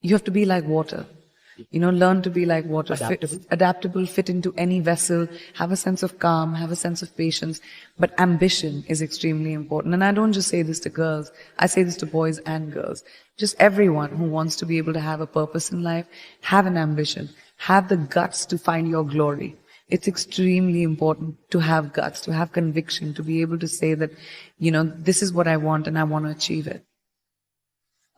You have to be like water. Learn to be like water. Adaptable, fit into any vessel, have a sense of calm, have a sense of patience. But ambition is extremely important. And I don't just say this to girls. I say this to boys and girls. Just everyone who wants to be able to have a purpose in life, have an ambition, have the guts to find your glory. It's extremely important to have guts, to have conviction, to be able to say that, this is what I want and I want to achieve it.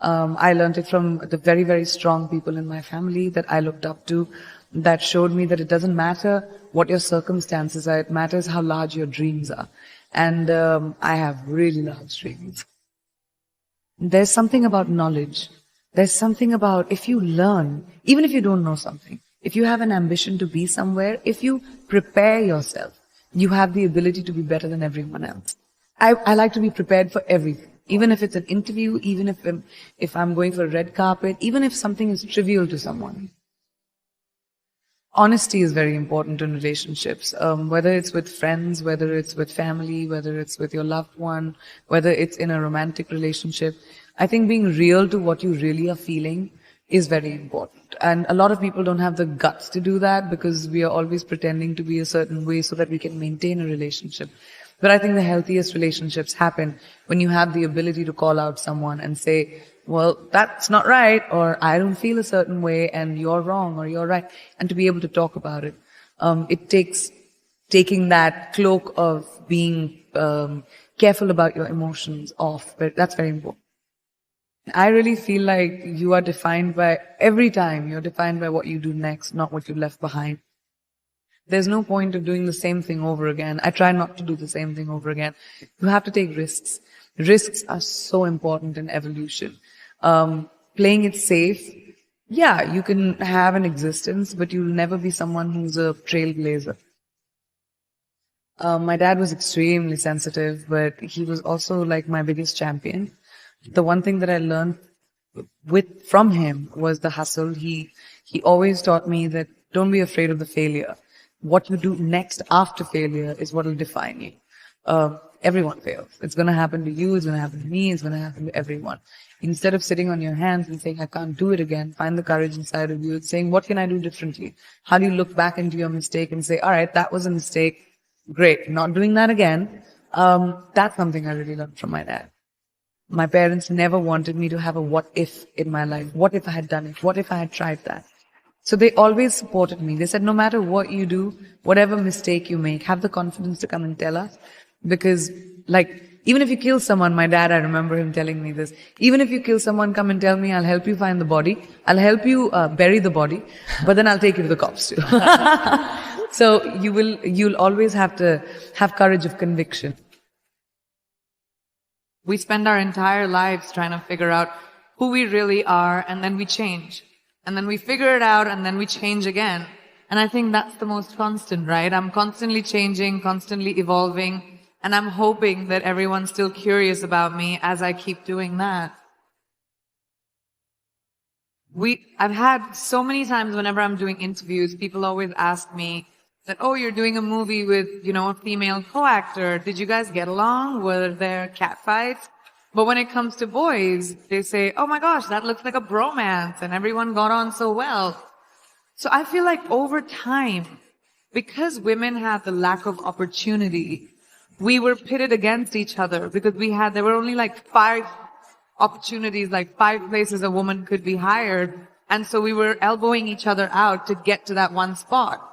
I learned it from the very, very strong people in my family that I looked up to, that showed me that it doesn't matter what your circumstances are, it matters how large your dreams are. And I have really large dreams. There's something about knowledge. There's something about if you learn, even if you don't know something, if you have an ambition to be somewhere, if you prepare yourself, you have the ability to be better than everyone else. I like to be prepared for everything. Even if it's an interview, even if I'm going for a red carpet, even if something is trivial to someone. Honesty is very important in relationships, whether it's with friends, whether it's with family, whether it's with your loved one, whether it's in a romantic relationship. I think being real to what you really are feeling is very important. And a lot of people don't have the guts to do that because we are always pretending to be a certain way so that we can maintain a relationship. But I think the healthiest relationships happen when you have the ability to call out someone and say, well, that's not right, or I don't feel a certain way, and you're wrong, or you're right, and to be able to talk about it. It takes taking that cloak of being careful about your emotions off, but that's very important. I really feel like you are defined by, every time you're defined by what you do next, not what you left behind. There's no point of doing the same thing over again. I try not to do the same thing over again. You have to take risks. Risks are so important in evolution. Playing it safe, yeah, you can have an existence, but you'll never be someone who's a trailblazer. My dad was extremely sensitive, but he was also like my biggest champion. The one thing that I learned from him was the hustle. He always taught me that don't be afraid of the failure. What you do next after failure is what will define you. Everyone fails. It's going to happen to you. It's going to happen to me. It's going to happen to everyone. Instead of sitting on your hands and saying, I can't do it again, find the courage inside of you and saying, what can I do differently? How do you look back into your mistake and say, all right, that was a mistake. Great. Not doing that again. That's something I really learned from my dad. My parents never wanted me to have a what if in my life. What if I had done it? What if I had tried that? So they always supported me. They said, no matter what you do, whatever mistake you make, have the confidence to come and tell us. Because, even if you kill someone, my dad, I remember him telling me this, even if you kill someone, come and tell me, I'll help you find the body. I'll help you bury the body, but then I'll take you to the cops too. So you'll always have to have courage of conviction. We spend our entire lives trying to figure out who we really are, and then we change. And then we figure it out, and then we change again. And I think that's the most constant, right? I'm constantly changing, constantly evolving, and I'm hoping that everyone's still curious about me as I keep doing that. I've had so many times whenever I'm doing interviews, people always ask me that, oh, you're doing a movie with, a female co-actor. Did you guys get along? Were there catfights? But when it comes to boys, they say, oh my gosh, that looks like a bromance and everyone got on so well. So I feel like over time, because women had the lack of opportunity, we were pitted against each other because there were only 5 opportunities, 5 places a woman could be hired. And so we were elbowing each other out to get to that one spot.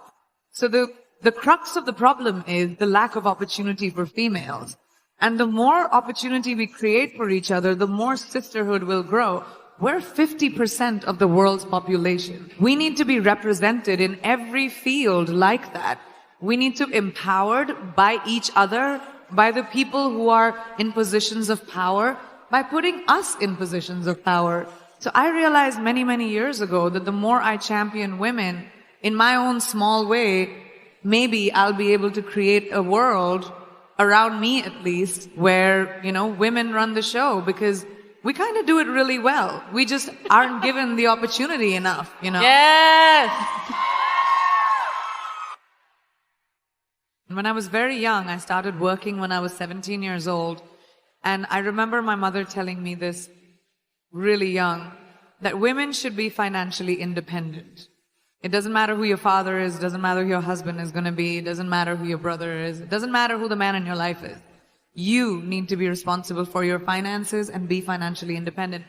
So the crux of the problem is the lack of opportunity for females. And the more opportunity we create for each other, the more sisterhood will grow. We're 50% of the world's population. We need to be represented in every field like that. We need to be empowered by each other, by the people who are in positions of power, by putting us in positions of power. So I realized many, many years ago that the more I champion women in my own small way, maybe I'll be able to create a world around me at least, where, women run the show, because we kind of do it really well. We just aren't given the opportunity enough, Yes! When I was very young, I started working when I was 17 years old. And I remember my mother telling me this really young, that women should be financially independent. It doesn't matter who your father is, doesn't matter who your husband is going to be, it doesn't matter who your brother is, it doesn't matter who the man in your life is. You need to be responsible for your finances and be financially independent.